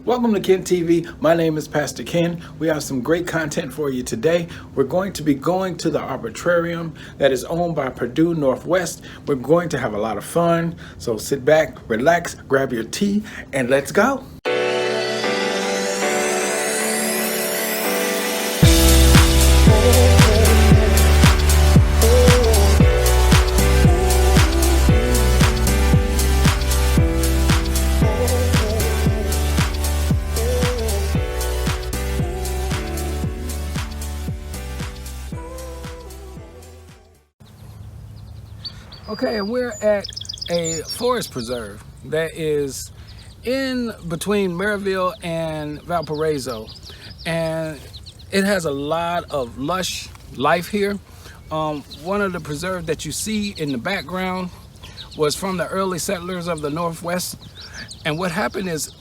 Welcome to Ken TV. My name is Pastor Ken. We have some great content for you today. We're going to be going to the arbitrarium that is owned by Purdue Northwest. We're going to have a lot of fun. So sit back, relax, grab your tea, and let's go. Okay, and we're at a forest preserve that is in between Maryville and Valparaiso, and it has a lot of lush life here. One of the preserves that you see in the background was from the early settlers of the Northwest, and what happened is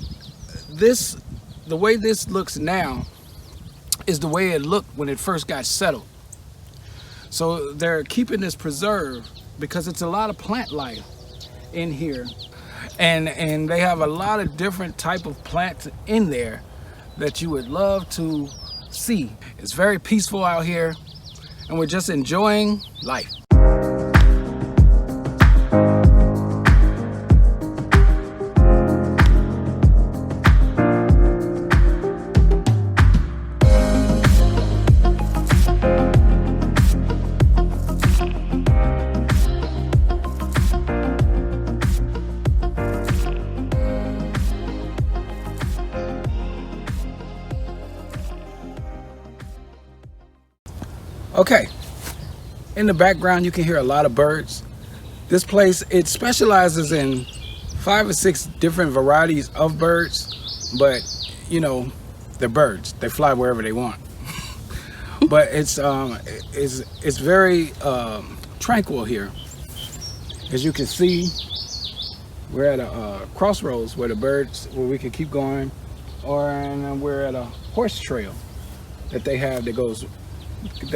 the way this looks now is the way it looked when it first got settled. So they're keeping this preserve because it's a lot of plant life in here, and they have a lot of different type of plants in there that you would love to see. It's very peaceful out here, and we're just enjoying life. Okay, in the background you can hear a lot of birds. This place, it specializes in 5 or 6 different varieties of birds, but you know, they're birds. They fly wherever they want. But it's very tranquil here. As you can see, we're at a crossroads where we can keep going, and we're at a horse trail that they have that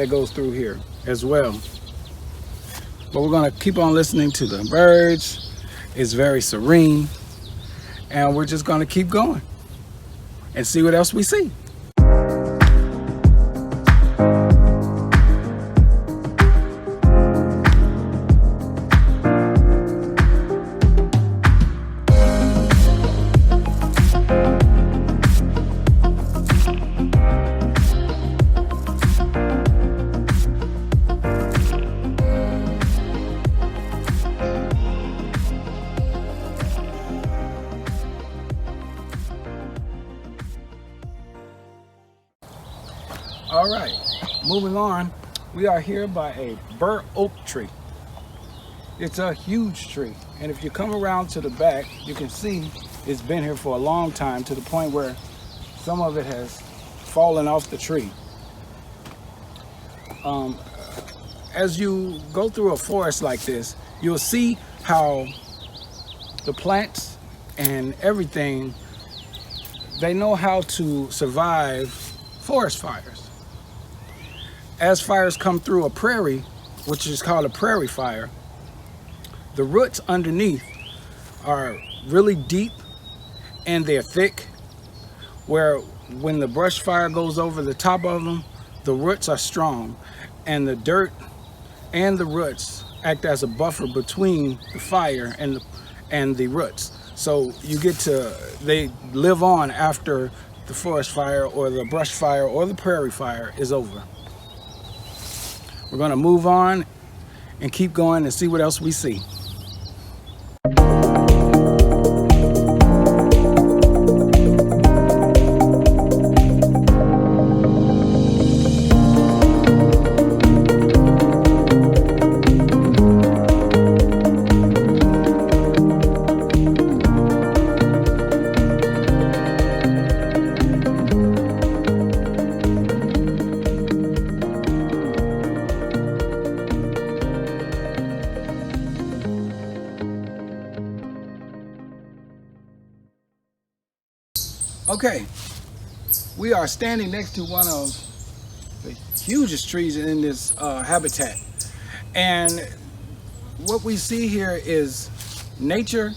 goes through here as well. But we're going to keep on listening to the birds. It's very serene, and we're just going to keep going and see what else we see. All right, moving on, we are here by a Burr Oak tree. It's a huge tree, and if you come around to the back, you can see it's been here for a long time, to the point where some of it has fallen off the tree. As you go through a forest like this, you'll see how the plants and everything, they know how to survive forest fires. As fires come through a prairie, which is called a prairie fire, the roots underneath are really deep and they're thick, where when the brush fire goes over the top of them, the roots are strong, and the dirt and the roots act as a buffer between the fire and the roots. So they live on after the forest fire or the brush fire or the prairie fire is over. We're going to move on and keep going and see what else we see. Okay, we are standing next to one of the hugest trees in this habitat, and what we see here is nature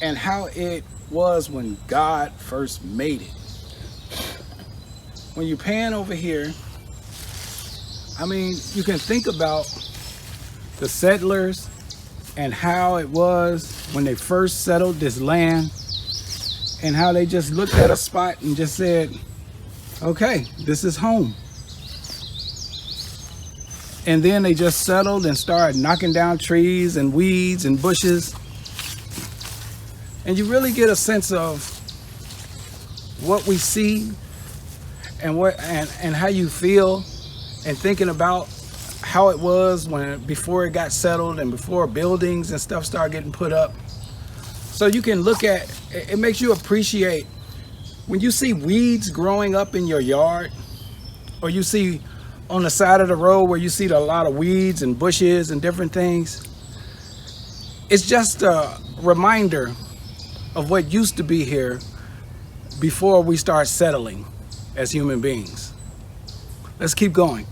and how it was when God first made it. When you pan over here, I mean, you can think about the settlers and how it was when they first settled this land, and how they just looked at a spot and just said, okay, this is home. And then they just settled and started knocking down trees and weeds and bushes. And you really get a sense of what we see and what and how you feel, and thinking about how it was before it got settled and before buildings and stuff started getting put up. So you can look at it, makes you appreciate when you see weeds growing up in your yard, or you see on the side of the road where you see a lot of weeds and bushes and different things. It's just a reminder of what used to be here before we start settling as human beings. Let's keep going.